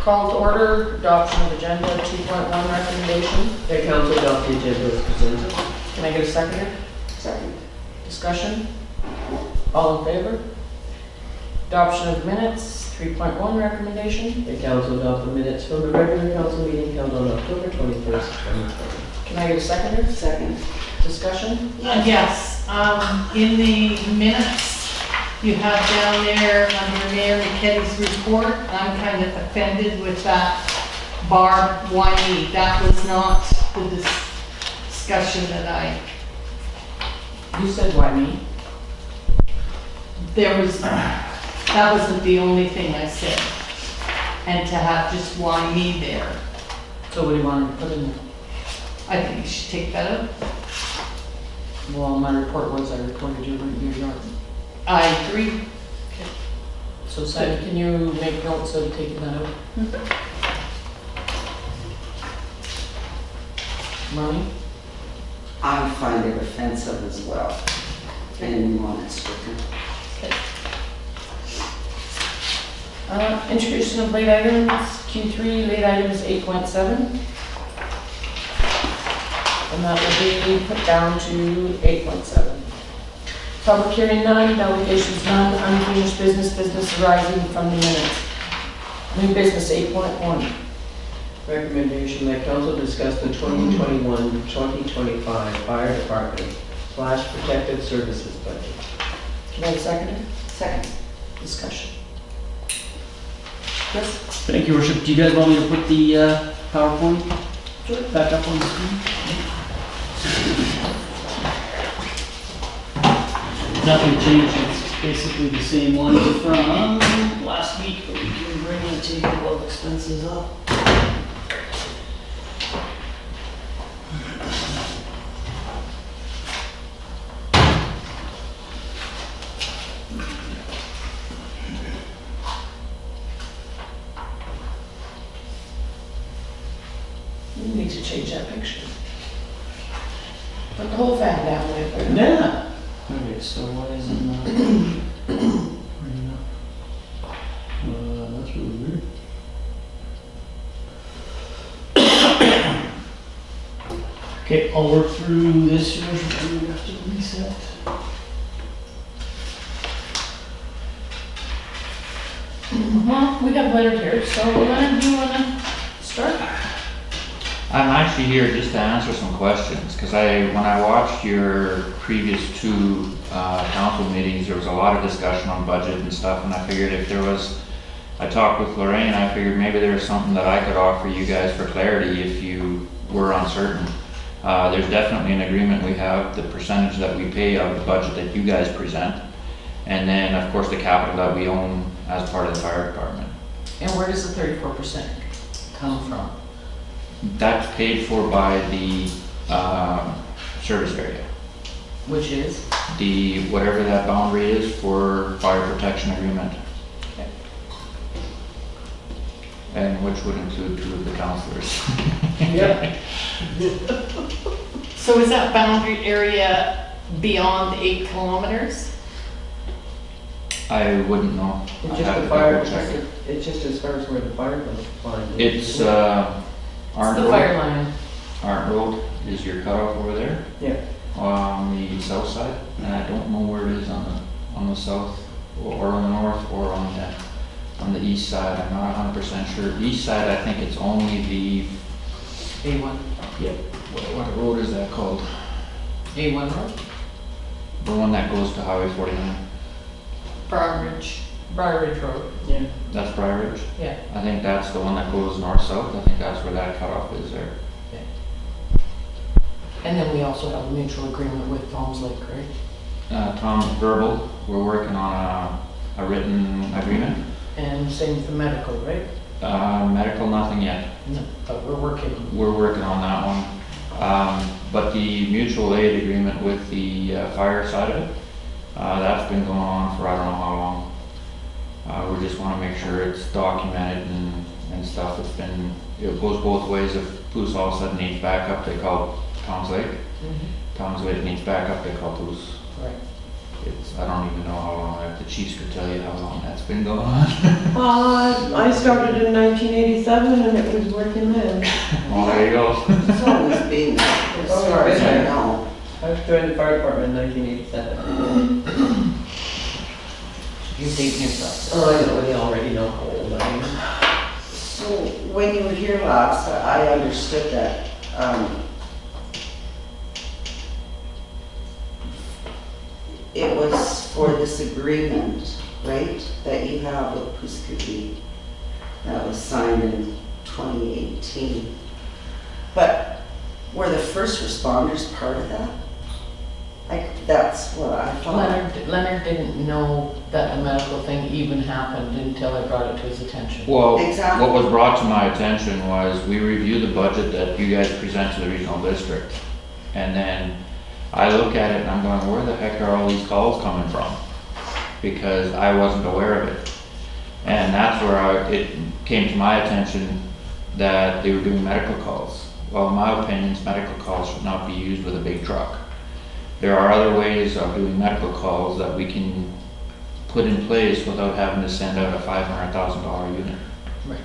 Call to order, adoption of agenda 2.1 recommendation. That council adopt the agenda as presented. Can I get a seconder? Second. Discussion? All in favor? Adoption of minutes, 3.1 recommendation. The council adopt the minutes from the regular council meeting held on October 21st, 2020. Can I get a seconder? Second. Discussion? Yes, in the minutes, you have down there under Mayor McKetty's report, I'm kind of offended with that Barb Winey. That was not the discussion that You said why me? that wasn't the only thing I said. And to have just why me there, So what do you want to put in there? I think you should take that out. Well, my report was I reported you in New York. I agree. So Simon, can you make notes of taking that out? Marnie? I find it offensive as well, and want it stricken. Introduction of late items, Q3, late items 8.7. And that will be put down to 8.7. Public hearing none, delegations none, unfinished business arising from the minutes. New business 8.1. Recommendation that council discuss the 2021-2025 fire department / protective services budget. Can I have a second? Second. Discussion. Chris? Thank you, Worship. Do you guys want me to put the PowerPoint back up on the screen? Nothing changed. It's basically the same one from last week, but we can bring the table of expenses up. You need to change that picture. Put the whole fan down there. Yeah. Okay, so what is in bring it up? That's really weird. Okay, I'll work through this. We have to reset. Well, we got Leonard here, so Leonard, do you want to start? I'm actually here just to answer some questions, because when I watched your previous two council meetings, there was a lot of discussion on budget and stuff, and I figured I talked with Lorraine, I figured maybe there was something that I could offer you guys for clarity if you were uncertain. There's definitely an agreement we have, the percentage that we pay of the budget that you guys present, and then of course the capital that we own as part of the fire department. And where does the 34% come from? That's paid for by the service area. Which is? Whatever that boundary is for fire protection agreement. Okay. And which would include two of the councillors. Yeah. So is that boundary area beyond 8 kilometers? I wouldn't know. It's I'd just have the to fire double check protection. It's just as far as where the fire line is. It's Arndt It's the fire Road. line. Arndt Road is your cutoff over there Yeah. on the south side, and I don't know where it is on the south or on the north or on the east side. I'm not 100% sure. East side, I think it's only the A1. what road is that called? A1 road? The one that goes to Highway 49. Broad Ridge. Briar Ridge Road. Yeah. That's Briar Ridge. Yeah. I think that's the one that goes north-south. I think that's where that cutoff is there. And then we also have a mutual agreement with Tom's Lake, right? Tom's verbal. We're working on a written agreement. And same for medical, right? Medical, nothing yet. No, but we're working. We're working on that one. But the mutual aid agreement with the fire side of it, that's been going on for I don't know how long. We just want to make sure it's documented and stuff. It goes both ways. If Pouce all of a sudden needs backup, they call Tom's Lake. Tom's Lake needs backup, they call Pouce. Right. I don't even know how long, the chiefs could tell you how long that's been going on. I started in 1987 and it was working then. Well, there you go. It's always been there, as far as I know. I joined the fire department in 1987. You're dating yourself. Oh, I know, they already know how old I am. So when you were here last, I understood that, it was for this agreement, right, that you have with Puskegee that was signed in 2018. But were the first responders part of that? That's what I thought. Leonard didn't know that the medical thing even happened until I brought it to his attention. Well, Exactly. what was brought to my attention was we reviewed the budget that you guys present to the regional district. And then I look at it and I'm going, where the heck are all these calls coming from? Because I wasn't aware of it. And that's where it came to my attention that they were doing medical calls. Well, in my opinion, medical calls should not be used with a big truck. There are other ways of doing medical calls that we can put in place without having to send out a $500,000 unit. Right.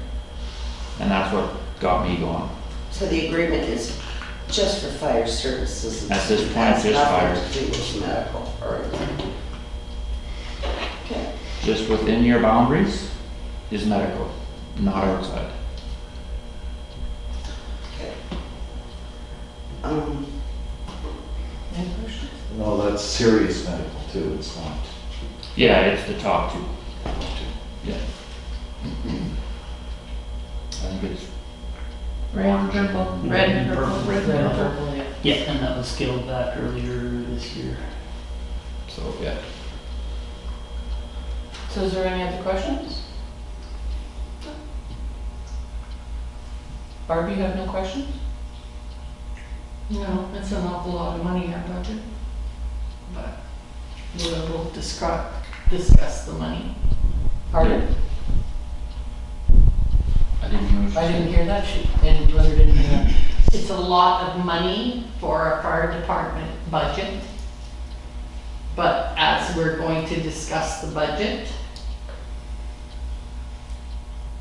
And that's what got me going. So the agreement is just for fire services? At this point, Has just fire. nothing to do with medical or anything? Okay. Just within your boundaries is medical, not outside. Okay. Any questions? No, that's serious medical too, it's not. Yeah, it's the top two. Yeah. I think it's Red and purple. Red and purple. Red and purple, yeah. Yeah, and that was scaled back earlier this year. so, yeah. So is there any other questions? Barbie, you have no questions? No, it's an awful lot of money in our budget. But we'll discuss the money. Pardon? I didn't hear what you I didn't said. hear that, and Leonard didn't hear that. It's a lot of money for a fire department budget. But as we're going to discuss the budget,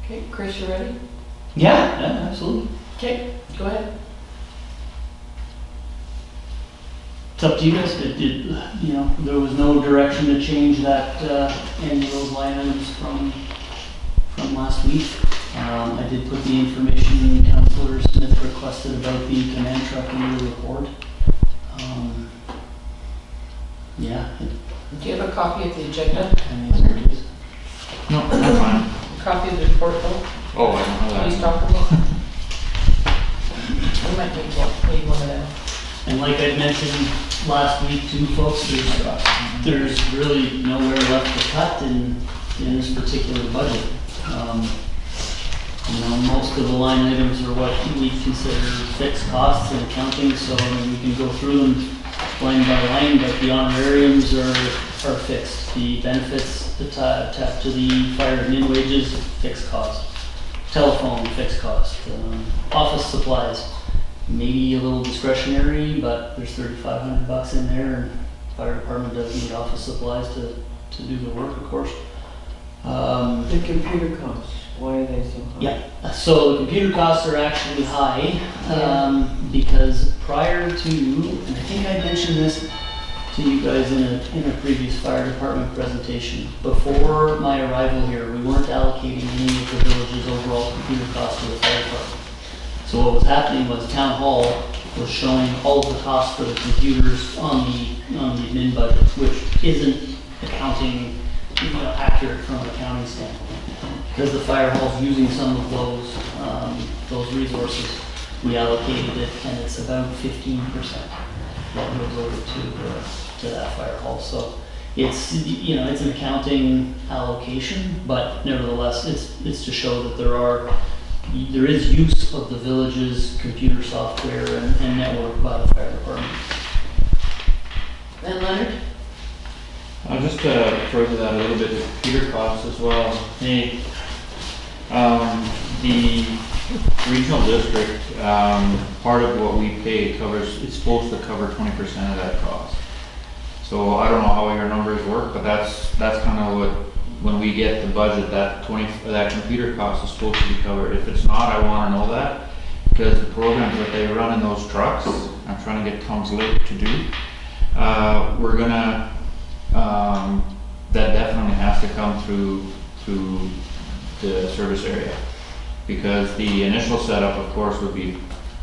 Okay, Chris, you ready? Yeah, absolutely. Okay, go ahead. It's up to you guys. There was no direction to change that, any of those line items from last week. I did put the information Councillor Smith requested about the command truck into the report. Yeah, Do you have a copy of the agenda? it is. No, that's fine. Copy of the report, though? Oh, I don't know Please that. talk about. We might need one of them. And like I mentioned last week too, folks, there's really nowhere left to cut in this particular budget. Most of the line items are what we consider fixed costs in accounting, so we can go through them line by line, but the honorariums are fixed. The benefits attached to the fire admin wages, fixed cost. Telephone, fixed cost. Office supplies, maybe a little discretionary, but there's $3,500 in there, and fire department does need office supplies to do the work, of course. The computer costs, why are they so high? Yeah, so the computer costs are actually high, because prior to, and I think I mentioned this to you guys in a previous fire department presentation, before my arrival here, we weren't allocating any of the village's overall computer costs to the fire department. So what was happening was town hall was showing all of the costs for the computers on the admin budget, which isn't accounting, accurate from an accounting standpoint. Because the fire hall's using some of those resources, we allocated it, and it's about 15% that goes over to that fire hall. So it's it's an accounting allocation, but nevertheless, it's to show that there is use of the village's computer software and network by the fire department. And Leonard? Just to further that a little bit, the computer costs as well. The regional district, part of what we pay it's supposed to cover 20% of that cost. So So I don't know how your numbers work, but that's kind of what, when we get the budget, that computer cost is supposed to be covered. If it's not, I wanna know that, because the programs that they run in those trucks, I'm trying to get Tom's Lake to do, we're gonna, that definitely has to come through the service area. Because the initial setup, of course, would be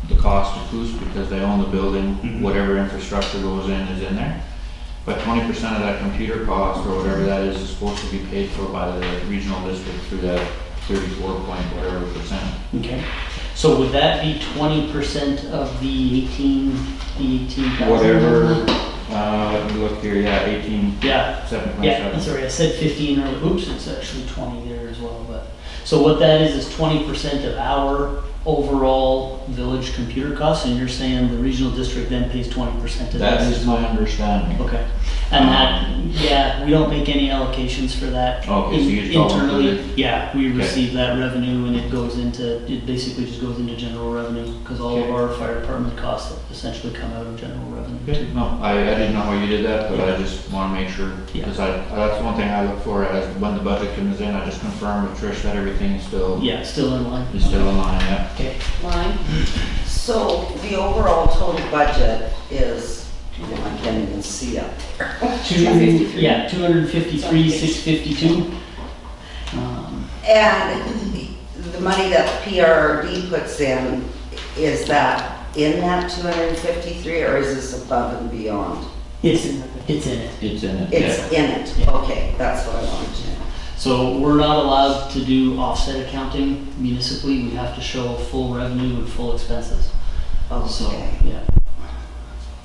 the cost of Coos, because they own the building, whatever infrastructure goes in is in there. But 20% of that computer cost, or whatever that is supposed to be paid for by the regional district through that 34 point whatever percent. Okay. So would that be 20% of the 18,000? Whatever, let me look here, yeah, 18, Yeah. 7.7. Yeah, sorry, I said 15 earlier. Oops, it's actually 20 there as well, but. So what that is 20% of our overall village computer costs, and you're saying the regional district then pays 20% of that? That is my understanding. Okay. And that, yeah, we don't make any allocations for that. Okay, so you just all Internally, include it? yeah, we Okay. receive that revenue and it goes into, it basically just goes into general revenue, because all of Okay. our fire department costs essentially come out of general revenue Okay, too. no, I didn't know how you did that, but I just wanna make sure, Yeah. because that's one thing I look for, as when the budget comes in, I just confirm with Trish that everything is still Still in line. in line, yeah. Okay. Line? So the overall total budget is, I can't even see up there. 253, 652. And the money that PRRD puts in, is that in that 253, or is this above and beyond? It's in it. It's in it, It's yeah. in it, Yeah. okay, that's what I wanted to know. So we're not allowed to do offset accounting municipally. We have to show full revenue and full expenses. So, Okay, yeah.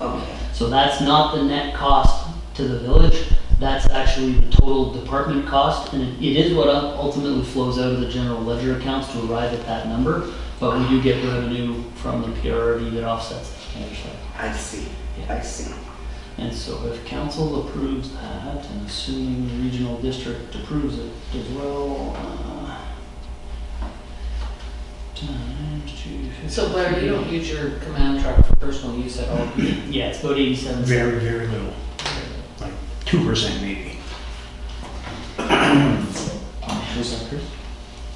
okay. So that's not the net cost to the village. That's actually the total department cost, and it is what ultimately flows out of the general ledger accounts to arrive at that number. But we do get revenue from the PRRD that offsets the other side. I see, I see. And so if council approves that, and assuming the regional district approves it as well, times 250. So Blair, you don't use your command truck for personal use at all? Yeah, it's about 87 cents. Very, very little, like 2% maybe. Was that Chris?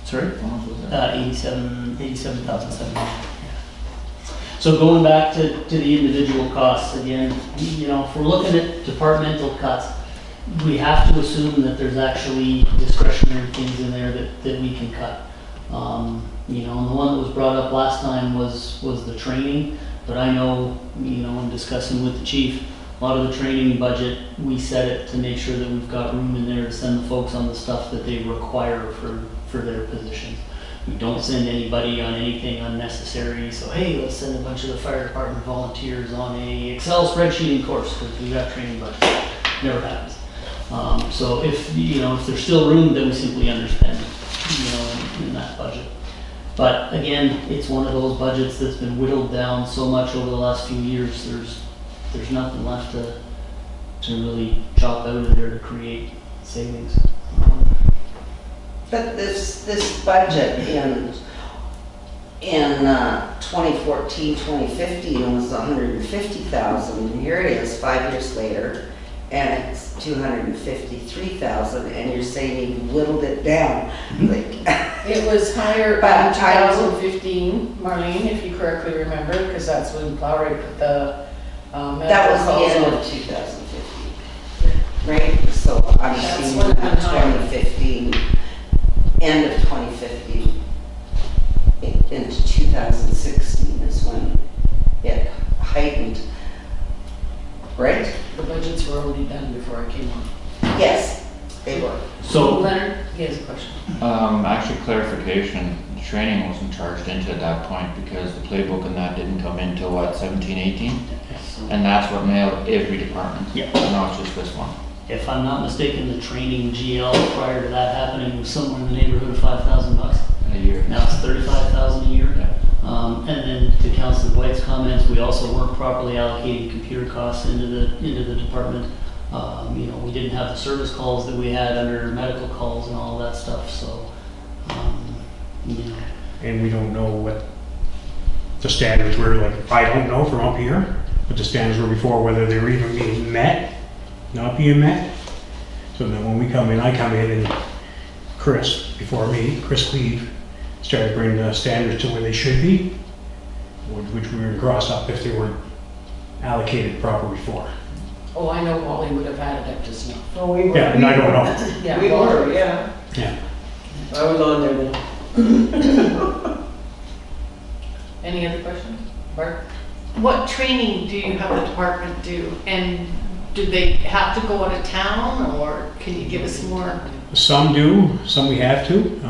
Sorry? How much was that? 87,700. So going back to the individual costs again, you know, if we're looking at departmental cuts, we have to assume that there's actually discretionary things in there that we can cut. You know, and the one that was brought up last time was the training, but I know, you know, in discussing with the chief, a lot of the training budget, we set it to make sure that we've got room in there to send the folks on the stuff that they require for their positions. We don't send anybody on anything unnecessary, so hey, let's send a bunch of the fire department volunteers on a Excel spreadsheeting course, because we've got training budget. Never happens. So if, you know, if there's still room, then we simply underspend, you know, in that budget. But again, it's one of those budgets that's been whittled down so much over the last few years, there's nothing left to really chop out of there to create savings. But this budget in 2014, 2015 was 150,000, and here it is 5 years later, and it's 253,000, and you're saying you whittled it down. Like, It was higher in But I don't- 2015, Marlene, if you correctly remember, because that's when Plowright put the that medical was the calls end on. of 2015, right? So I'm That's seeing when it went higher. 2015, end of 2015 into 2016 is when it heightened, right? The budgets were already done before I came on. Yes, they were. So, Leonard, he has a question. Actually clarification, training wasn't charged into at that point because the playbook and that didn't come in till what, 17, 18? And that's what nailed every department. Yeah. Not just this one. if I'm not mistaken, the training GL prior to that happening was somewhere in the neighborhood of $5,000. A year. Now it's $35,000 a year. Yeah. And then to Councilor White's comments, we also weren't properly allocating computer costs into the department. You know, we didn't have the service calls that we had under medical calls and all that stuff, so, you know. And we don't know what the standards were, like, I don't know from up here, what the standards were before, whether they were even being met not being met. So then when we come in, I come in and Chris, before me, Chris Cleve, started bringing the standards to where they should be, which we were gonna cross up if they weren't allocated proper before. Oh, I know Wally would have had it up to snuff. Oh, we were. Yeah, and I don't know. Yeah, We Wally- were, yeah. Yeah. I was on there then. Any other questions? Bart? What training do you have the department do? And do they have to go out of town, or can you give us more? Some do, some we have to.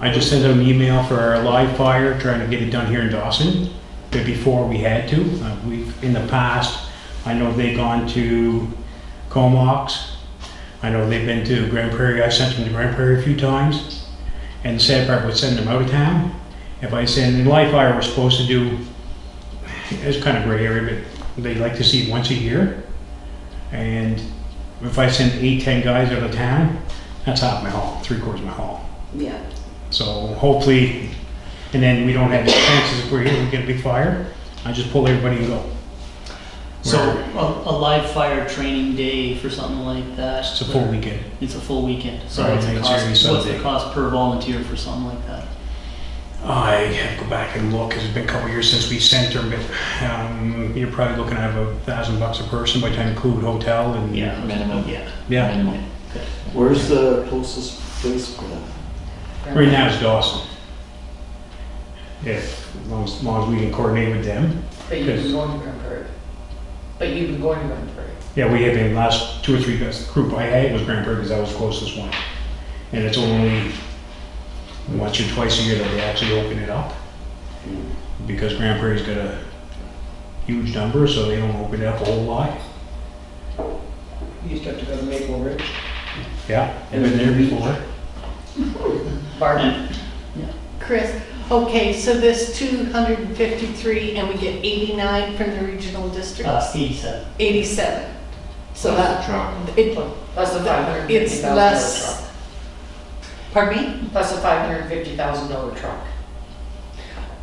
I just sent out an email for our live fire, trying to get it done here in Dawson, but before we had to. In the past, I know they've gone to Comox. I know they've been to Grand Prairie. I sent them to Grand Prairie a few times. And the sad part was sending them out of town. If I send, in live fire, we're supposed to do, it's kind of gray area, but they like to see it once a year. And if I send 8, 10 guys out of town, that's half my haul, 3/4 of my haul. Yeah. So hopefully, and then we don't have the chances if we're here, we get a big fire, I just pull everybody and go. So Where a live fire training day for something like that? It's a full weekend. It's a full weekend. So Friday what's the night, cost, Saturday, what's the Sunday. cost per volunteer for something like that? I have to go back and look, 'cause it's been a couple of years since we sent them, but you're probably looking at $1,000 a person by the time you include hotel and. Yeah. Minimum. Yeah. Yeah, Minimum. Where's the closest place for that? right now it's Dawson. If, as long as we can coordinate with them. But you've been going to Grand Prairie. But you've been going to Grand Prairie. Yeah, we have been last 2 or 3 guys, the group I had was Grand Prairie because that was the closest one. And it's only once or twice a year that they actually open it up. Because Grand Prairie's got a huge number, so they don't open it up a whole lot. You used to have to go to Maple Ridge. Yeah, I've been there before. Bart? And Chris, okay, so this 253, and we get 89 from the regional districts? 87. 87. So Plus the that, truck. it, Plus the it's $550,000 less, truck. pardon me? Plus a $550,000 truck.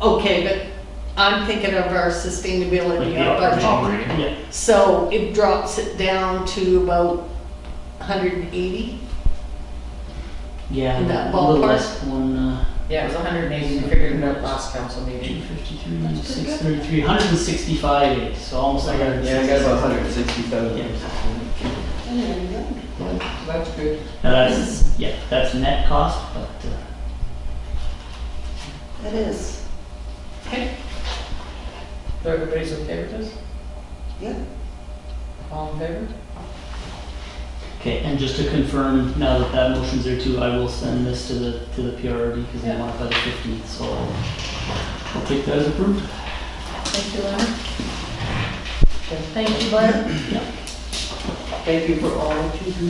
Okay, but I'm thinking of our sustainability, Like our the budget. operating, yeah. So it drops it down to about 180? Yeah, In that a little ballpark? less, Yeah, it was 180, we figured it out last council meeting. 253, 633, 165 days, so almost like a. Yeah, I got about 160,000. Yeah. That's good. Now that's, yeah, that's net cost, but, It is. Okay. So everybody's okay with this? Yeah. All in favor? okay, and just to confirm, now that that motion's there too, I will send this to the PRRD because they Yeah. want it by the 15th, so I'll take that as approved. Thank you, Leonard. Thank you, Bart. Thank you for all that you do.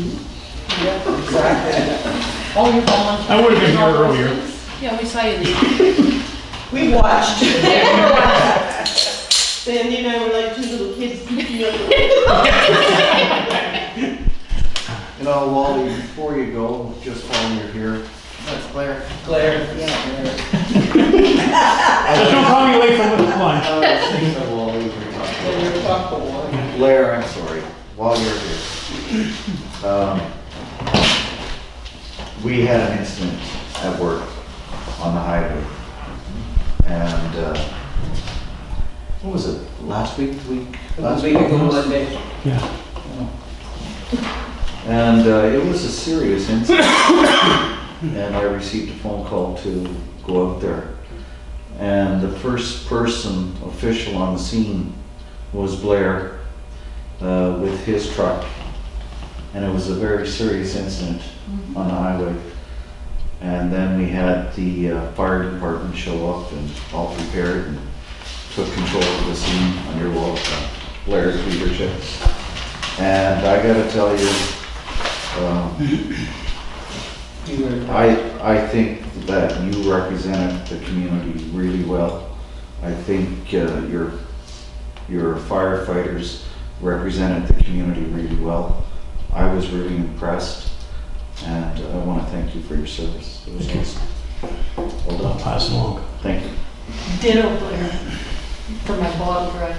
Yeah, exactly. All your volunteers. I would've been here all those earlier. things. Yeah, we saw you leave. We watched. Yeah. Sandy and I were like 2 little kids peeking up. You know, Wally, before you go, just while you're here, That's Blair. Claire. Just don't call me late for lunch. I was thinking of Wally when we were talking When you were talking about one. Blair, I'm sorry, while you're here. We had an incident at work on the highway. And, what was it, last week, Last week ago Monday. Yeah. And it was a serious incident. And I received a phone call to go out there. And the first person, official on the scene, was Blair with his truck. And it was a very serious incident on the highway. And then we had the fire department show up and all prepared and took control of the scene under Blair's leadership. And I gotta tell you, You were. I think that you represented the community really well. I think your firefighters represented the community really well. I was really impressed, and I want to thank you for your service. It was awesome. Well I'll done. pass along. Thank you. Ditto, Blair, for my bottle drive.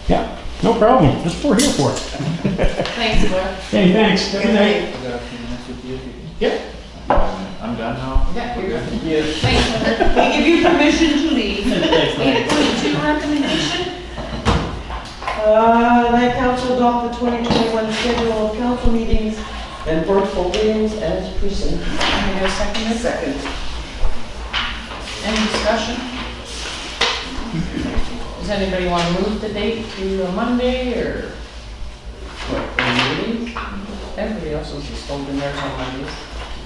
Yeah. No problem, that's what we're here for. Thanks, Blair. Hey, thanks. Have a good night. I'm done now. Yeah, you're good. Thanks, Blair. We give you permission to leave. Thanks, Larry. 8.2 recommendation. That council adopt the 2021 schedule of council meetings and board meetings as presented. Can I get a second? Second. Any discussion? Does anybody want to move the date to a Monday or? Everybody else is just holding theirs on Mondays.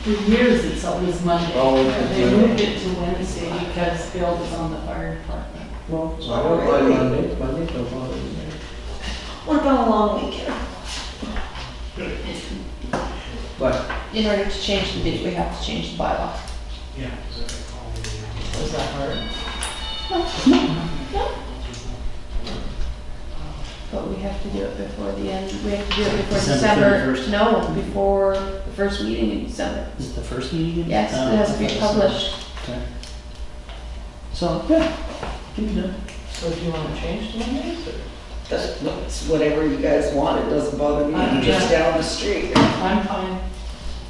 For years, it's always Monday. Oh, They moved it to Wednesday because Bill was on the fire department. Well, I don't mind Monday, Monday don't bother me. What about a long weekend? But, In order to change the date, we have to change the bylaw. Was that hard? But we have to do it before the end, we have to do it before December December. 31st. No, before the first meeting in December. Is it the first meeting? Yes, it has to be published. Okay. So, yeah, can be done. So do you want to change to Mondays or? That's whatever you guys want, it doesn't bother me, I'm just down the street. I'm fine.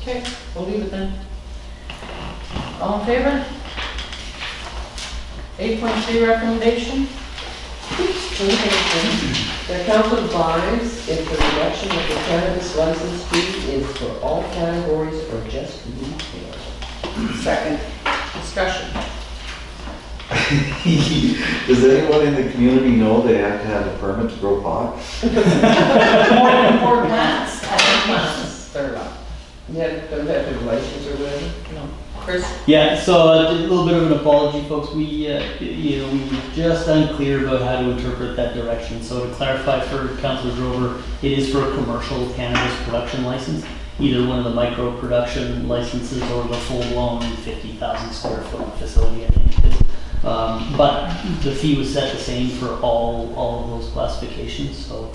Okay, we'll leave it then. All in favor? 8.3 recommendation? the council advise if the reduction of the cannabis license fee is for all categories or just retail. Second. Discussion. Does anyone in the community know they have to have a permit to grow pot? More than 4 plants. Plants, third up. You don't have to license or whatever? No. Chris? Yeah, so a little bit of an apology, folks. We were just unclear about how to interpret that direction. So to clarify for Councilor Drover, it is for a commercial cannabis production license, either one of the micro production licenses or the full-blown 50,000 square foot facility, I think it is. But the fee was set the same for all of those classifications. So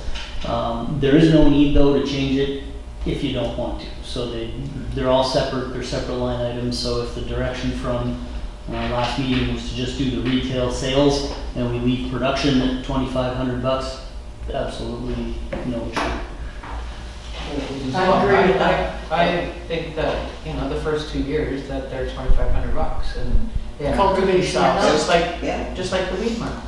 there is no need though to change it if you don't want to. So they're all separate, they're separate line items. So if the direction from last meeting was to just do the retail sales and we leave production at $2,500, absolutely no issue. I agree. I think that, the first 2 years that they're $2,500 and yeah, Cultivation, Yeah. just like the weed market.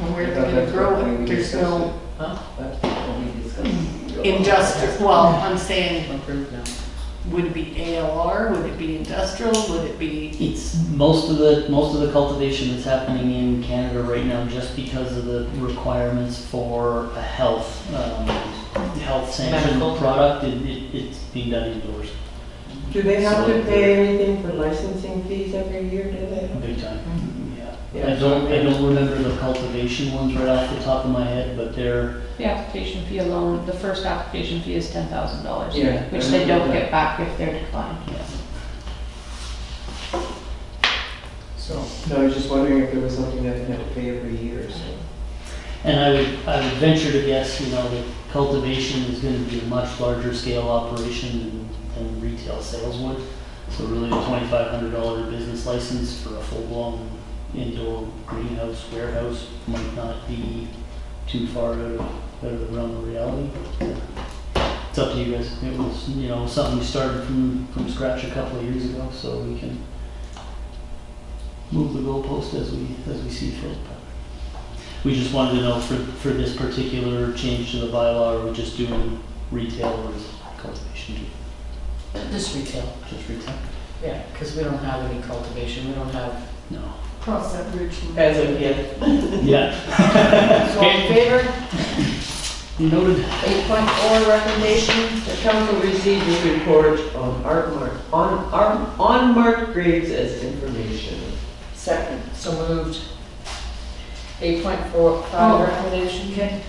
And where they're gonna grow it, there's no Huh? That's what we discussed. industrial, well, I'm saying, Approved now. would it be ALR, would it be industrial, would it be? It's most of the cultivation that's happening in Canada right now, just because of the requirements for a health sanctioned Medical. product. It's being done indoors, Do they have So- to pay anything for licensing fees every year, do they? big time. Yeah. I don't remember the cultivation ones right off the top of my head, but they're The application fee alone, the first application fee is $10,000. Yeah. Which they don't get back if they're declined. So, No, I was just wondering if there was something that they had to pay every year or so. And I would venture to guess, that cultivation is going to be a much larger scale operation than retail sales would. So really a $2,500 business license for a full-blown indoor greenhouse, warehouse might not be too far out of the realm of reality. It's up to you guys. It was, something we started from scratch a couple of years ago, so we can move the goalpost as we see fit. We just wanted to know for this particular change to the bylaw, are we just doing retail or is it cultivation too? just retail, Just retail? yeah, because we don't have any cultivation, we don't have. No. Cross that bridge. As of yet. Yeah. So all in favor? Noted. 8.4 recommendation, The council received a report on marked graves as information. Second. so moved. 8.45 recommendation, Okay,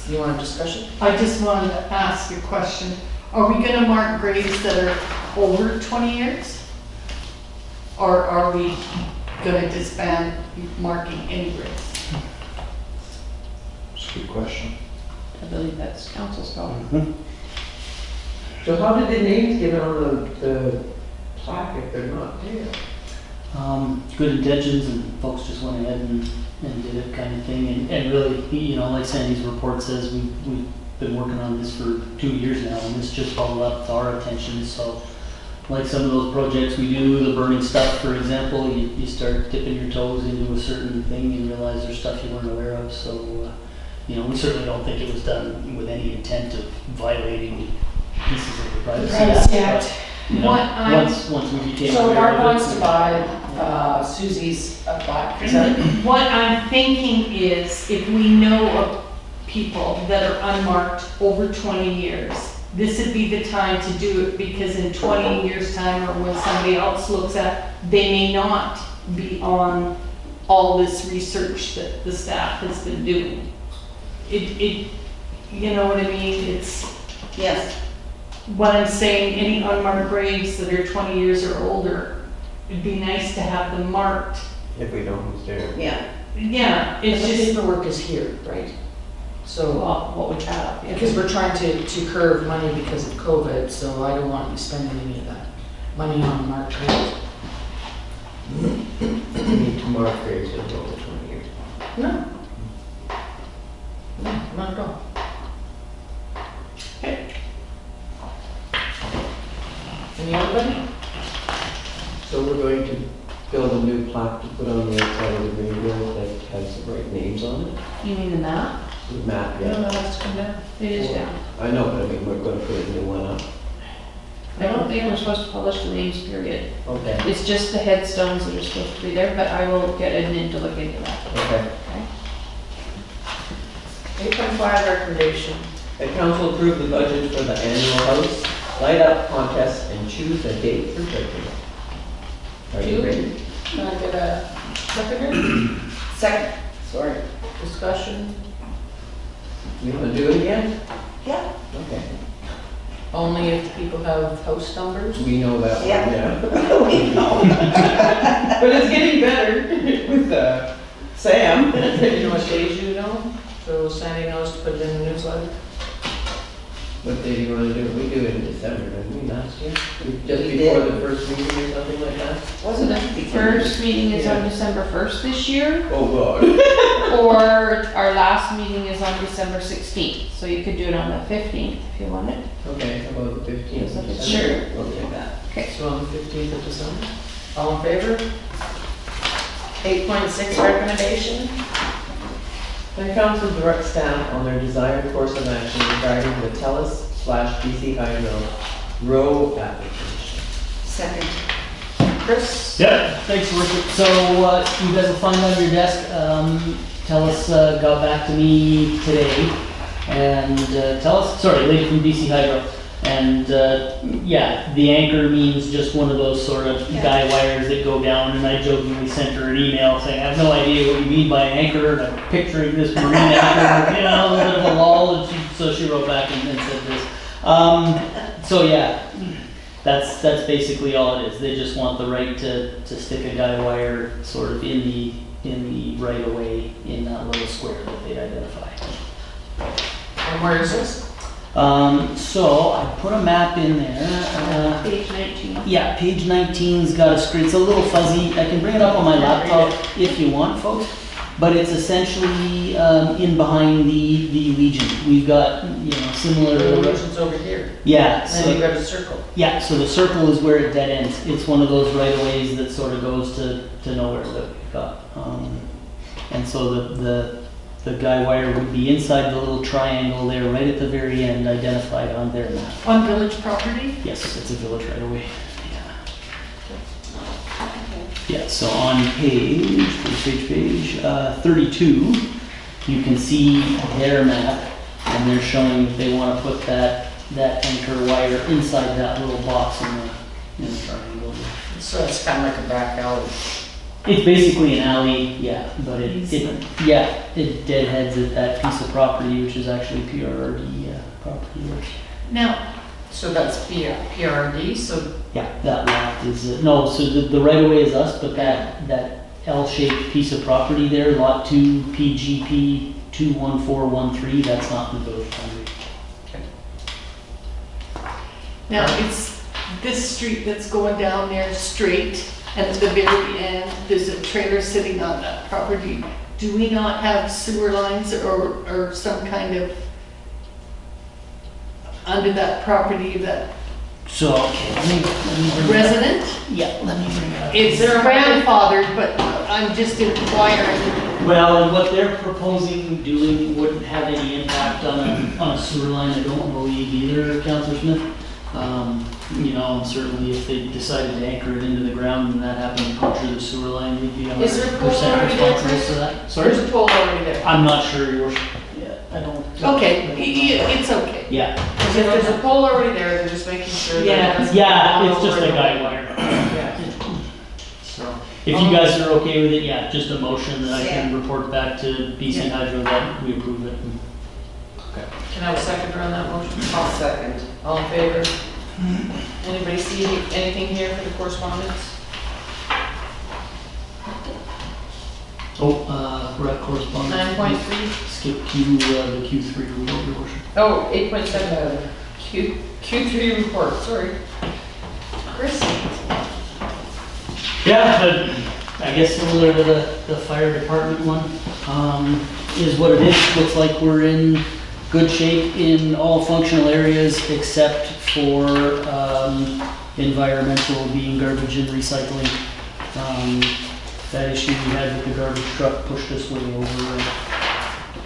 you want a discussion? I just wanted to ask a question. Are we gonna mark graves that are over 20 years? Or are we gonna disband marking any graves? That's a good question. I believe that's council's call. So how did the names get on the plaque if they're not there? good intentions and folks just went ahead and did it kind of thing. And really, you know, like Sandy's report says, we've been working on this for 2 years now, and this just brought up to our attention. So like some of those projects we do, the burning stuff, for example, you start dipping your toes into a certain thing and realize there's stuff you weren't aware of. So, you know, we certainly don't think it was done with any intent of violating pieces of the Privacy Act. Act. You know, What I'm- once we became So aware Mark of it, wants to buy Susie's plaque, is that? What I'm thinking is, if we know of people that are unmarked over 20 years, this would be the time to do it, because in 20 years' time, or when somebody else looks at, they may not be on all this research that the staff has been doing. You know what I mean? It's, Yes. what I'm saying, any unmarked graves that are 20 years or older, it'd be nice to have them marked. If we know who's there. Yeah. Yeah, And it's the just, paperwork is here, right? So, well, what we have. yeah. because we're trying to curb money because of COVID, so I don't want you spending any of that money on Mark Grove. We need to mark graves that are over 20 years. No. No, not at all. Any other? So we're going to build a new plaque to put on the outside of the graveyard that has the right names on it. You mean the map? The map, No, yeah. that has to come down. It is down. I know, but I mean, we're gonna put a new one up. I don't think we're supposed to publish the names, period. Okay, It's just the headstones that are supposed to be there, but I will get admin to look into that. okay. 8.5 recommendation. The council approved the budget for the annual house light up contest and choose a date for judging. Are you ready? Can I get a seconder? Second. Sorry. Discussion? You wanna do it again? Yeah. Okay. Only if people have house numbers? We know that one, Yeah. yeah. We know. But it's getting better with Sam. You know what days you know? So Sandy knows to put it in the newsletter? What day do you wanna do it? We do it in December, didn't we, last year? Just We before did. the first meeting or something like that? Wasn't it? The first meeting is on Yeah. December 1st this year, Oh, God. or our last meeting is on December 16th. So you could do it on the 15th if you wanted. Okay, how about the 15th? Yes, if it's December? sure. We'll take that. So on the 15th of December. All in favor? 8.6 recommendation. The council directs staff on their desired course of action regarding the TELUS/BC Hydro row application. Second. Chris? Yeah, thanks, Worship. So, you guys will find on your desk, TELUS got back to me today, and lady from BC Hydro. And, yeah, the anchor means just one of those sort of guy wires that go down, and I jokingly sent her an email saying, I have no idea what you mean by anchor, and I'm picturing this marine anchor, you know, a bit of a lull, and so she wrote back and said this. So, yeah, that's basically all it is. They just want the right to stick a guy wire sort of in the right of way in that little square that they identify. And where is this? So I put a map in there. Page 19. Yeah, page 19's got a screen. It's a little fuzzy. I can bring it up on my laptop if you want, folks. But it's essentially in behind the Legion. We've got, you know, similar. The Legion's over here. Yeah. And then you've got a circle. Yeah, so the circle is where it dead ends. It's one of those right-of-ways that sort of goes to nowhere that we've got. And so the guy wire would be inside the little triangle there, right at the very end, identified on their map. On village property? Yes, it's a village right-of-way. Yeah, so on page 32, you can see their map, and they're showing that they want to put that anchor wire inside that little box in the triangle. So it's kind of like a back alley. It's basically an alley, yeah, but it deadheads at that piece of property, which is actually PRRD property. Now, So that's PRD, so Yeah, that lot is, no, so the right of way is us, but that L-shaped piece of property there, lot 2, PGP 21413, that's not in the village boundary. now it's this street that's going down there straight, and at the very end, there's a trailer sitting on that property. Do we not have sewer lines or some kind of under that property that So, okay, let me bring it up. resident? Yeah, let me bring it up. It's grandfathered, but I'm just inquiring. Well, and what they're proposing doing wouldn't have any impact on a sewer line, I don't believe either, Councillor Smith. You know, and certainly if they decided to anchor it into the ground and that happened to puncture the sewer line, we'd be 100% Is there a pole already there, responsible Chris? for that. Sorry? There's a pole already there. I'm not sure, Your Worship. Yeah, I don't. Okay, it's okay. Yeah, Because if there's a pole already there, they're just making sure that it doesn't. yeah, fall it's just over a and guide over. wire. Yeah. So, if you guys are okay with it, yeah, just a motion that I can report back to BC Hydro that we approve it. Can I have a second on that motion? I'll second. All in favor? Anybody see anything here for the correspondence? We're at correspondence. 9.3? Skip Q, the Q3 report, Your Worship. Oh, 8.7, Q3 report, sorry. Chris? Yeah, but I guess similar to the fire department one, is what it is. Looks like we're in good shape in all functional areas except for environmental, being garbage and recycling. That issue we had with the garbage truck pushed us way over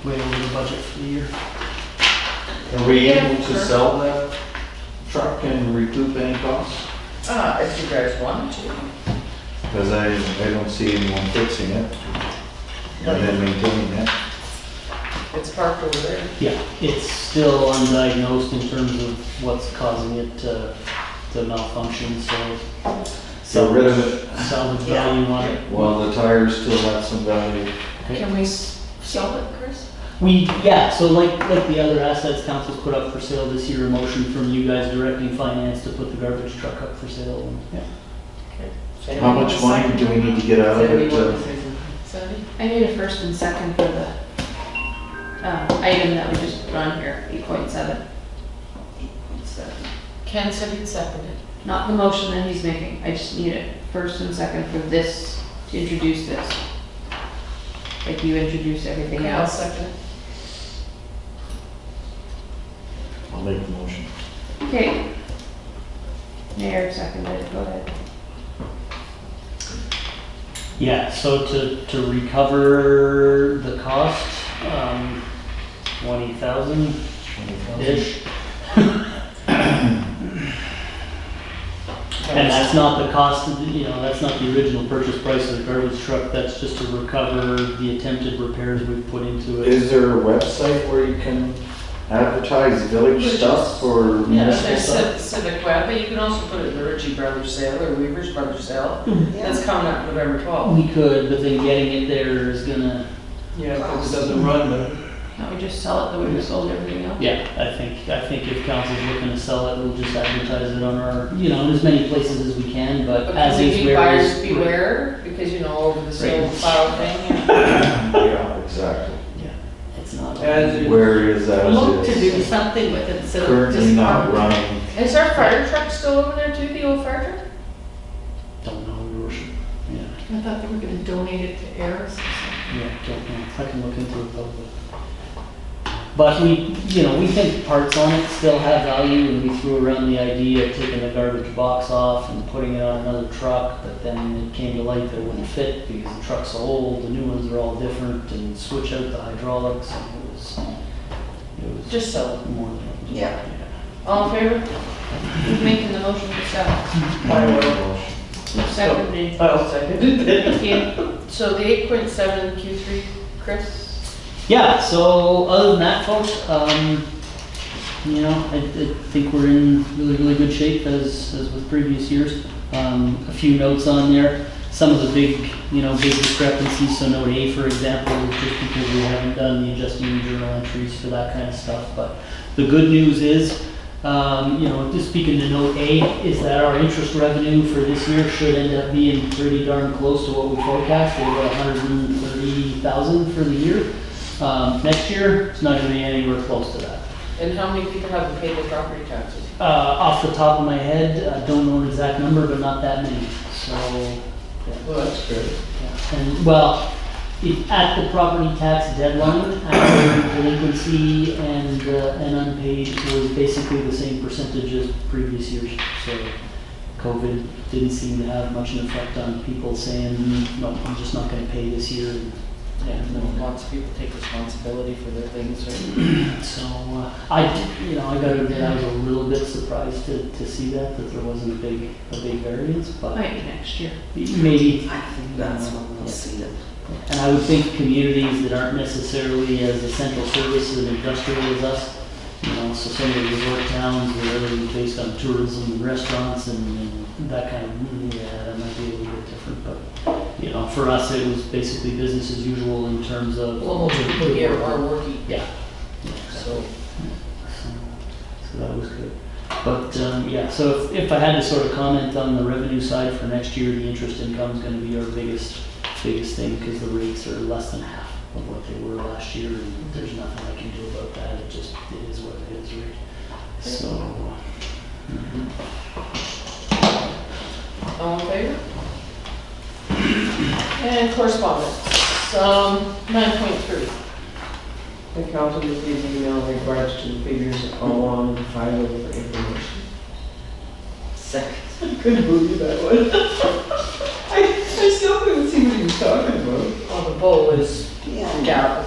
the budget for the year. Are we Yeah, able to sure. sell that truck and recoup any costs? If you guys want to. Because I don't see anyone fixing it and then maintaining it. It's parked over there. Yeah, it's still undiagnosed in terms of what's causing it to malfunction, so Get rid of it salvage value on it. while the tires still have some value. Can we sell it, Chris? So like the other assets council's put up for sale this year, a motion from you guys directing finance to put the garbage truck up for sale. And, yeah. How much money do we need to get out of Sandy, it? you want to say something? Sandy? I need a first and second for the item that we just put on here, 8.7. Ken said he'd second it. Not the motion that he's making, I just need it first and second for this, to introduce this. Like you introduced everything Okay, I'll else. second it. I'll make the motion. Okay. Mayor seconded it, go ahead. Yeah, so to recover the cost, 20,000-ish. And that's not the cost of, that's not the original purchase price of the garbage truck, that's just to recover the attempted repairs we've put into it. Is there a website where you can advertise village stuff or Yeah, municipal there's stuff? Civic Web, but you can also put it in the Ritchie Brothers sale or Weaver's Brothers sale. That's coming up November 12th. We could, but then getting it there is gonna, Yeah, because it doesn't run, but Can't we just sell it the way we sold everything else? yeah, I think if council's looking to sell it, we'll just advertise it on our, in as many places as we can, but But as can we is be where buyers is. beware, because over the sale Right. file thing. yeah. Yeah, exactly. It's not. as it- Where is that? Look to do something with it instead of Currently just. not running. Is our fire truck still over there too, the old fire truck? Don't know, Your Worship. Yeah, I thought they were gonna donate it to Eris. yeah, don't know. I can look into it probably. But we think parts on it still have value, and we threw around the idea of taking the garbage box off and putting it on another truck, but then it came to light that it wouldn't fit because the truck's so old, the new ones are all different, and switch out the hydraulics, and it was Just sell it. more than. Yeah. All in favor? Who's making the motion to sell? I will. Who seconded? I'll second it. Thank you. So the 8.7 Q3, Chris? Yeah, so other than that, folks, I think we're in really, really good shape as with previous years. A few notes on there. Some of the big discrepancies, so note A, for example, is just because we haven't done the adjusting journal entries for that kind of stuff. But the good news is, just speaking to note A, is that our interest revenue for this year should end up being pretty darn close to what we forecast, over 130,000 for the year. Next year, it's not gonna be anywhere close to that. And how many people haven't paid their property taxes? Off the top of my head, I don't know an exact number, but not that many. So, Well, that's good. Yeah. And, well, at the property tax deadline, after delinquency and unpaid was basically the same percentage as previous years. So COVID didn't seem to have much an effect on people saying, no, I'm just not gonna pay this year. And Lots of people take responsibility for their things, right? so, I gotta admit, I was a little bit surprised to see that there wasn't a big variance, but Might be next year. maybe. I think that's what we'll see it. And I would think communities that aren't necessarily as essential service and industrial as us, so some of the resort towns that are really based on tourism and restaurants and that kind of, that might be a little bit different, but, for us, it was basically business as usual in terms of. Well, most people here are working, Yeah. so. So that was good. But, so if I had to sort of comment on the revenue side for next year, the interest income is gonna be our biggest thing, because the rates are less than half of what they were last year, and there's nothing I can do about that, it is what it is, right? So. All in favor? And correspondence, 9.3. The council received an email in regards to figures on the file for information. Second. I couldn't believe that one. I still couldn't see what he was talking about. Well, the bull was Yeah.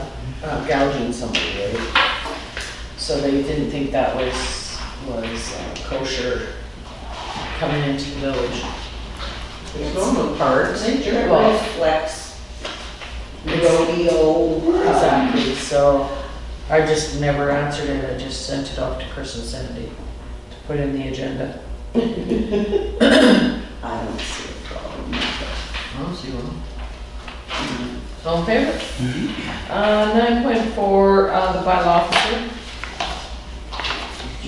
gouging somebody, right? So they didn't think that was kosher coming into the village. It's normal. Part, it Well- reflects rodeo. Exactly, so I just never answered it, I just sent it off to Chris and Sandy to put in the agenda. I don't see a problem with I don't see one. All in favor? 9.4, the bylaw officer.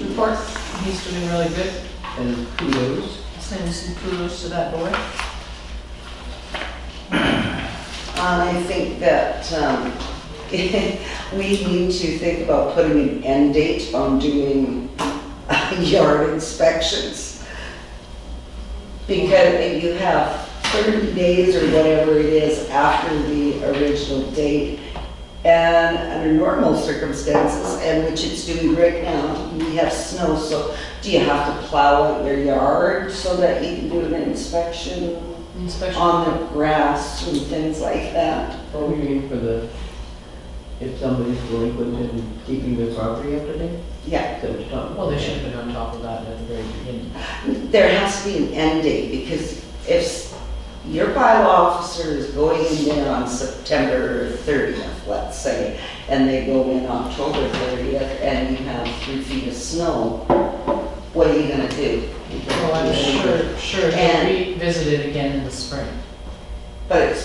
Report, he's doing really good. And kudos. Sending some kudos to that boy. I think that we need to think about putting an end date on doing yard inspections. Because you have 30 days or whatever it is after the original date. And under normal circumstances, and which it's doing right now, we have snow, so do you have to plow out your yard so that you can do an inspection Inspection. on the grass and things like that? What do you mean for if somebody's delinquent in keeping their property up to date? Yeah, Is that what you're talking about? Well, they should have been on top of that at the very beginning. there has to be an end date, because if your bylaw officer is going in there on September 30th, let's say, and they go in October 30th, and you have 3 feet of snow, what are you gonna do? Well, I'm sure he'll And- revisit it again in the spring. But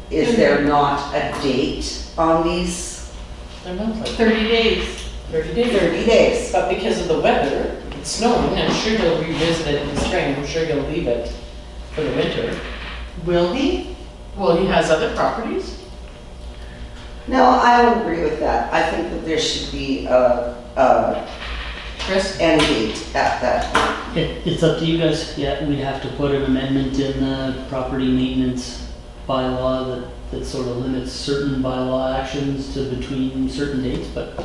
is there not a date on these? They're not like 30 days. 30 days. 30 days. But because of the weather, it's snowing, I'm sure he'll revisit it in the spring, I'm sure he'll leave it for the winter. Will he? Well, he has other properties. No, I don't agree with that. I think that there should be a Chris? end date at that. It's up to you guys. Yeah, we'd have to put an amendment in the property maintenance bylaw that sort of limits certain bylaw actions to between certain dates, but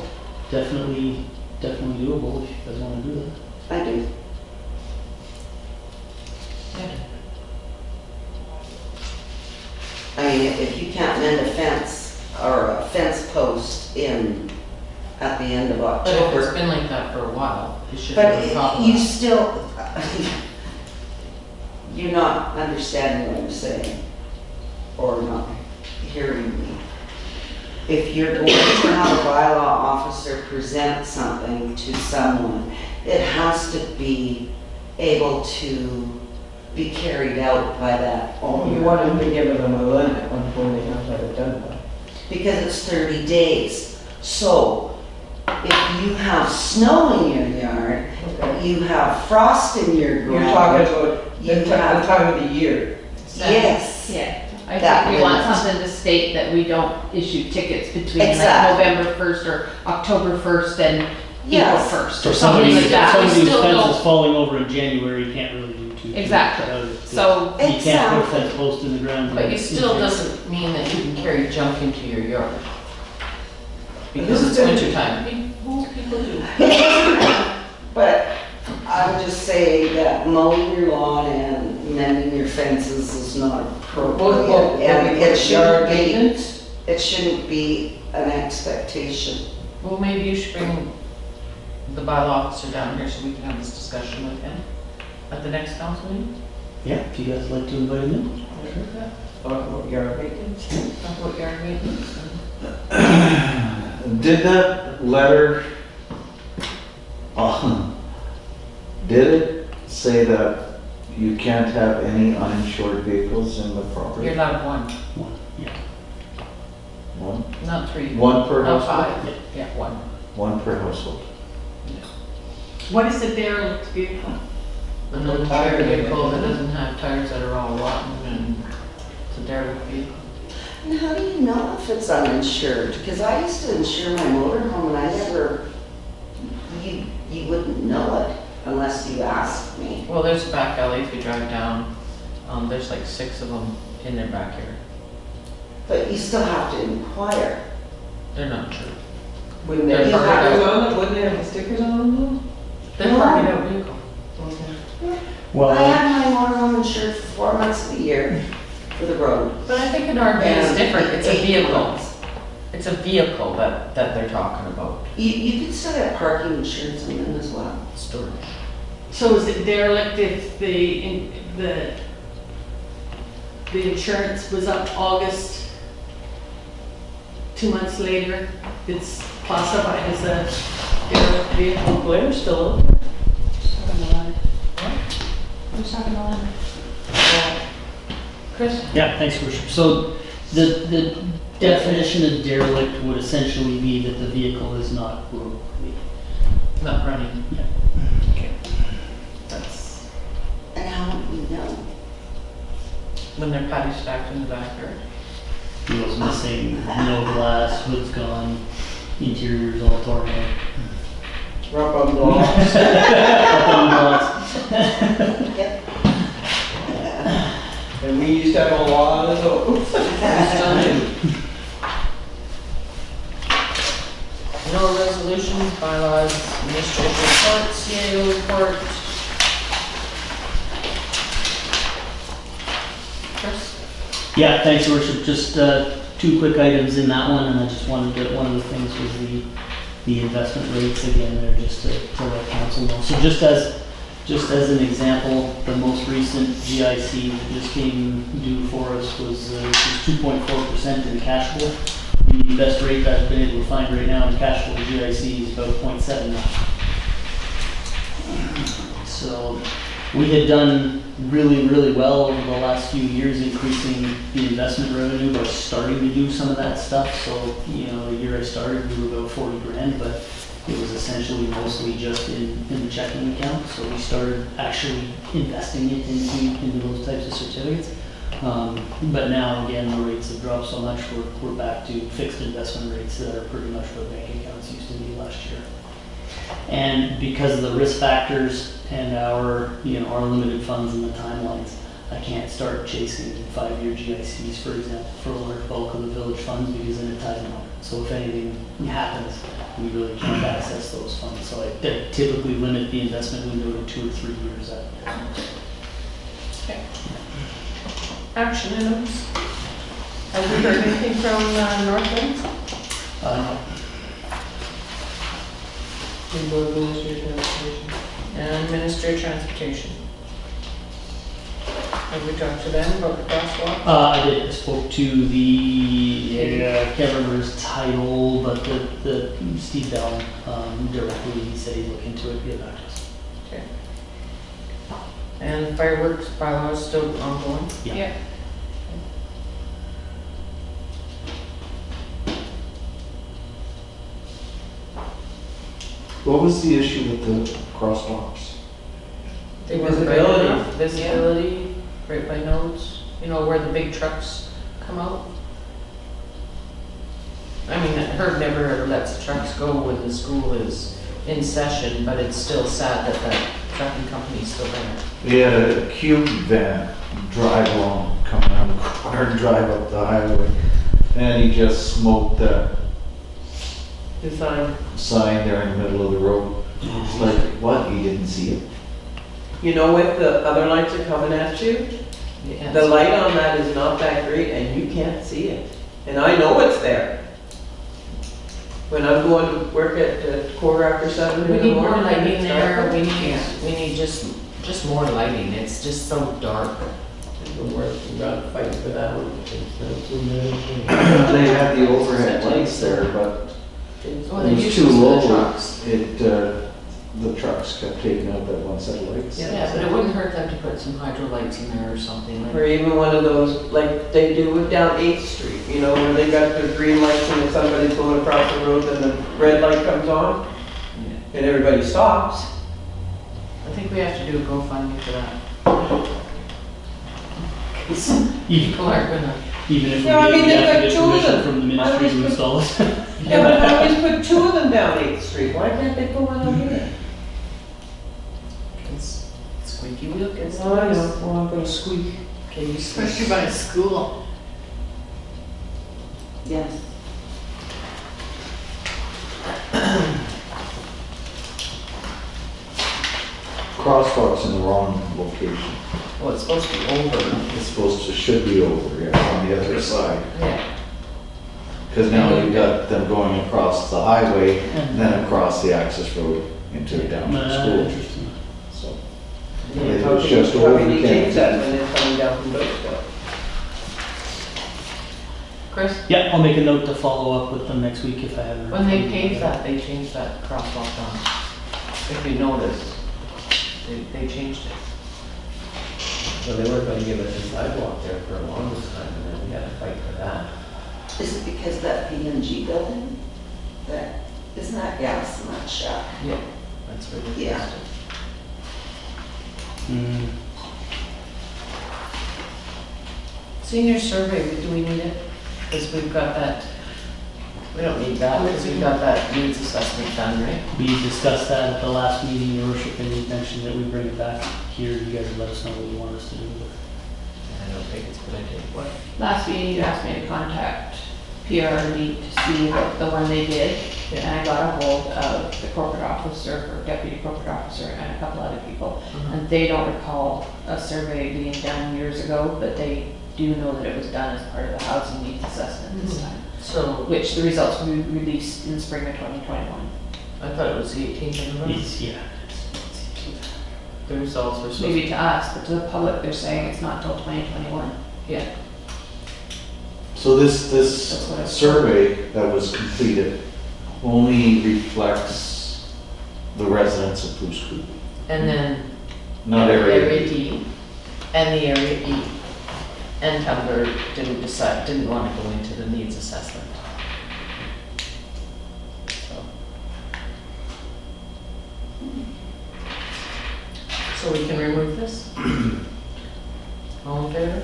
definitely doable if you guys want to do that. I do. I mean, if you can't mend a fence or a fence post at the end of But if it's October. been like that for a while, it should be But on top of you that. still, you're not understanding what I'm saying, or not hearing me. If you're going to have a bylaw officer present something to someone, it has to be able to be carried out by that You owner. want them to give them a limit on when they have to have it done by. Because it's 30 days. So if you have snow in your yard, Okay. you have frost in your You're talking ground. about You the have- time of the year. Yes. Yeah, I That think we want limits. something to state that we don't issue tickets between like Exactly. November 1st or October 1st and April Yes. 1st So or something like that. somebody whose still fence don't- is falling over in January can't really do too. Exactly. about it. So, You can't put a Exactly. fence post in the ground. But you still in- doesn't mean that you can carry junk into your yard. Because it's winter time. People do. But I would just say that mowing your lawn and mending your fences is not appropriate. And it shouldn't be an expectation. Well, maybe you should bring the bylaw officer down here so we can have this discussion with him at the next council meeting. Yeah, if you guys like to invite him in. Talk about yard maintenance. Talk about yard maintenance. Did that letter, did it say that you can't have any uninsured vehicles in the property? You're allowed one, One? not three. One per Not household? five. Yeah, one. One per household. What is a derelict vehicle? An uninsured vehicle that doesn't have tires that are all rotten and it's a derelict vehicle. And how do you know if it's uninsured? Because I used to insure my motorhome and I never, you wouldn't know it unless you asked me. Well, there's a back alley if you drive down. There's like 6 of them in their backyard. But you still have to inquire. They're not true. Wouldn't they They're have parked stickers out. on them? Wouldn't they have the stickers on them They're parking out vehicle. though? Well, I had my motorhome insured for 4 months of the year for the road. But I think an RV is And different. It's a 8 vehicle. months. It's a vehicle that they're talking about. You could still get parking insurance on them as well. Storage. So is it derelict if the insurance was up August, 2 months later, it's classified as a derelict vehicle? Blair's still up. who's talking about it? Chris? yeah, thanks, Your Worship. So the definition of derelict would essentially be that the vehicle is not roadworthy. Not running. That's, And how would we know? When they're paddy stacked in the backyard. Wheels missing, no glass, hood's gone, interior's all torn out. Rock on blocks. Up on blocks. And we used to have a lot of those. Still do. No resolutions, bylaws, administrative report, CAO report. Chris? Yeah, thanks, Your Worship. Just 2 quick items in that one, and I just wanted to, one of the things was the investment rates again there, just to let council know. So just as an example, the most recent GIC that just came due for us was 2.4% in cash flow. The best rate I've been able to find right now in cash flow GIC is about 0.7 now. So we had done really, really well over the last few years, increasing the investment revenue by starting to do some of that stuff. So, the year I started, we were about 40 grand, but it was essentially mostly just in the checking account. So we started actually investing it into those types of certificates. But now, again, the rates have dropped so much, we're back to fixed investment rates that are pretty much what bank accounts used to be last year. And because of the risk factors and our limited funds and the timelines, I can't start chasing 5-year GICs, for example, for a large bulk of the village funds because then it ties them up. So if anything happens, we really can't access those funds. So I typically limit the investment window to 2 or 3 years at most. Okay. Action items. Have we heard anything from Northlands? And board administrative transportation. And Ministry of Transportation. Have we talked to them about the crosswalk? I did. I spoke to I can't remember his title, but the Steve Bell directly. He said he'd look into it, get back to us. Okay. And fireworks bylaw is still ongoing? Yeah. What was the issue with the crosswalks? They weren't bright Visibility. enough. Visibility, right by nodes, where the big trucks come out. I mean, Herb never lets the trucks go when the school is in session, but it's still sad that that trucking company's still there. We had a cube van drive along, coming around the corner and drive up the highway. And he just smoked that The sign. sign there in the middle of the road. It's like, what, he didn't see it? You know, if the other lights are coming at you, the light on that is not that great and you can't see it. And I know it's there. When I'm going to work at 7:15 We in the need more morning. lighting it's there, dark. we need just more lighting, it's just so dark. We're fighting for that one. They had the overhead lights there, but Well, it they was use too those for the low. trucks. The trucks kept taking out that one set of lights. Yeah, but it wouldn't hurt them to put some hydro lights in there or something like. Or even one of those, like they do with down 8th Street, you know, where they got the green lights and if somebody's going across the road, then the red light comes on and everybody stops. I think we have to do a GoFundMe for that. 'Cause Even, people aren't gonna, even if we Yeah, I mean, did, we they've have to got get two of permission them. from the I ministry always to put- install it. Yeah, but I always put 2 of them down 8th Street, why can't they put one on here? it's squeaky wheel gets. Oh, I know, well, I'm gonna squeak. Okay, you Especially by a school. Yes. Crosswalk's in the wrong location. Well, it's supposed to be over. It's supposed to, should be over, yeah, on the other side. Yeah. Because now you've got them going across the highway and then across the access road into down to the school. Interesting. So, Yeah, It how was can just you- how over can the you change that campus. when they're coming down from Lakeville? Chris, Yeah, I'll make a note to follow up with them next week if I haven't. when they paved that, they changed that crosswalk on. If you noticed, they changed it. So they weren't gonna give us a sidewalk there for a long time and then we had to fight for that. Is it because that P&G building? That, isn't that gas in that shack? Yeah. That's where they Yeah. fixed it. Mm, Senior survey, do we need it? Because we've got that, we don't need that, because we've got that needs assessment done, right? We discussed that at the last meeting, your worship, and you mentioned that we bring it back here, you guys let us know what you want us to do with it. I don't think it's a good idea. What? Last meeting, you asked me to contact PRD to see what the one they did. And I got a hold of the corporate officer, or deputy corporate officer, and a couple other people. And they don't recall a survey being done years ago, but they do know that it was done as part of the housing needs assessment this time. So, Which the results will be released in spring of 2021. I thought it was the 18th of November. It's, yeah. The results were supposed to. Maybe to us, but to the public, they're saying it's not till 2021. Yeah. So That's this what I- survey that was completed only reflects the residents of Goose Creek, And then. not area. D, and the area E. And Tumblr didn't want to go into the needs assessment. So we can remove this? All in favor?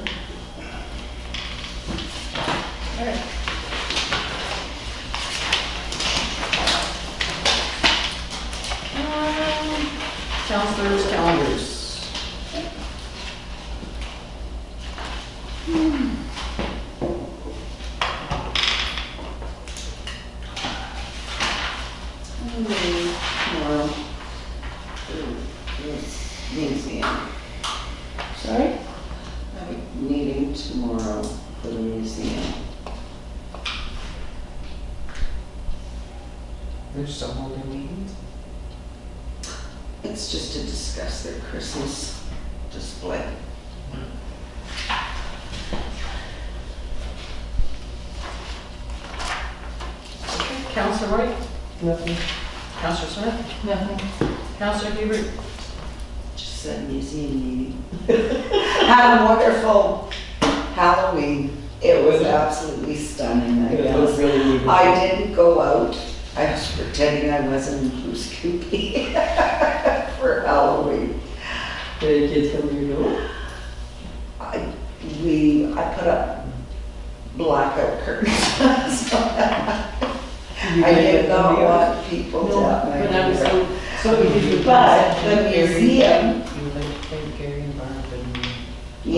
Alright. Counselors' calendars. Tomorrow. This museum. Sorry? I have a meeting tomorrow for the museum. They're still holding meetings? It's just to discuss their Christmas display. Okay, Counselor White? Nothing. Counselor Smith? Nothing. Counselor Hebert? Just said museum meeting. Had a wonderful Halloween. It was absolutely stunning, I It was guess. really neat. I didn't go out. I was pretending I wasn't in Blue Scoopy for Halloween. Did the kids come to your door? I put up blackout curtains. So I did not want people to have my But I was door. so we did. But the museum, You would like to thank Gary and Barb and.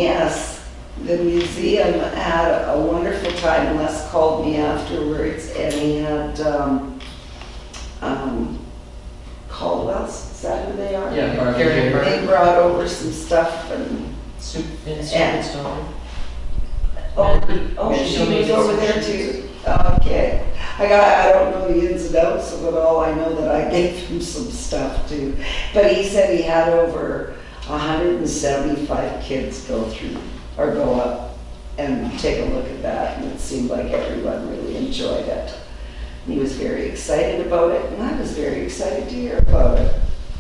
Yes, the museum had a wonderful time. Les called me afterwards and he had, Caldwell's, is that who they are? Yeah, Gary Burke. They brought over some stuff and, Soup and Yeah. stone. oh, Yeah, she she was made over some there sheets. too? Okay. I don't know the ins and outs of it all. I know that I gave him some stuff too. But he said he had over 175 kids go through, or go up and take a look at that, and it seemed like everyone really enjoyed it. He was very excited about it, and I was very excited to hear about it.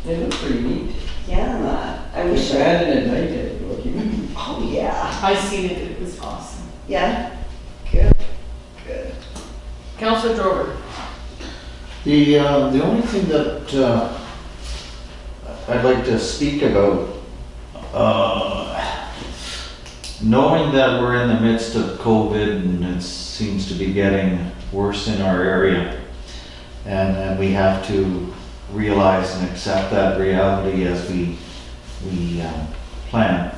It looked pretty neat. Yeah, I The wish I, band at night did look huge. oh yeah, I seen it, it was awesome. yeah, good, good. Councillor Drover. The only thing that I'd like to speak about, knowing that we're in the midst of COVID and it seems to be getting worse in our area, and we have to realize and accept that reality as we plan.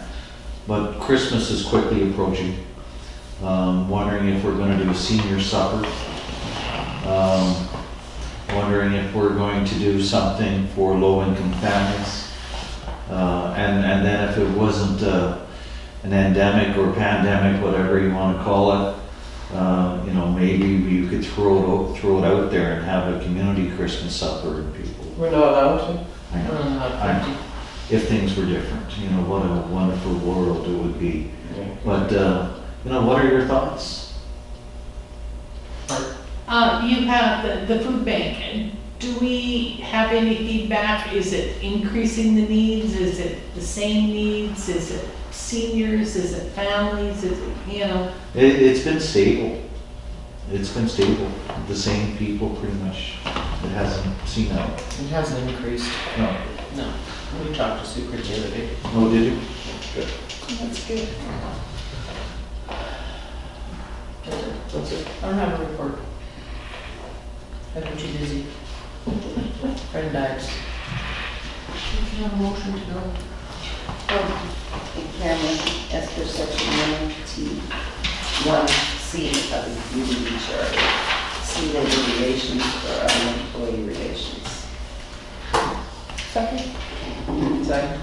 But Christmas is quickly approaching. Wondering if we're going to do a senior supper. Wondering if we're going to do something for low-income families. And then if it wasn't an endemic or pandemic, whatever you want to call it, maybe you could throw it out there and have a community Christmas supper and people. We're not allowed to? I know. If things were different, what a wonderful world it would be. But, what are your thoughts? You have the food bank. Do we have any feedback? Is it increasing the needs? Is it the same needs? Is it seniors? Is it families? Is it, It's been stable. It's been stable. The same people pretty much. It hasn't seen out. It hasn't increased. No. No. We talked to Sucre the other day. Oh, did you? Good. That's good. That's it. I don't have a report. I've been too busy. Friend died. You can have a motion to go. Cameron, as per section 1T1C of the community charter, see labor relations or other employee relations. Second. Second.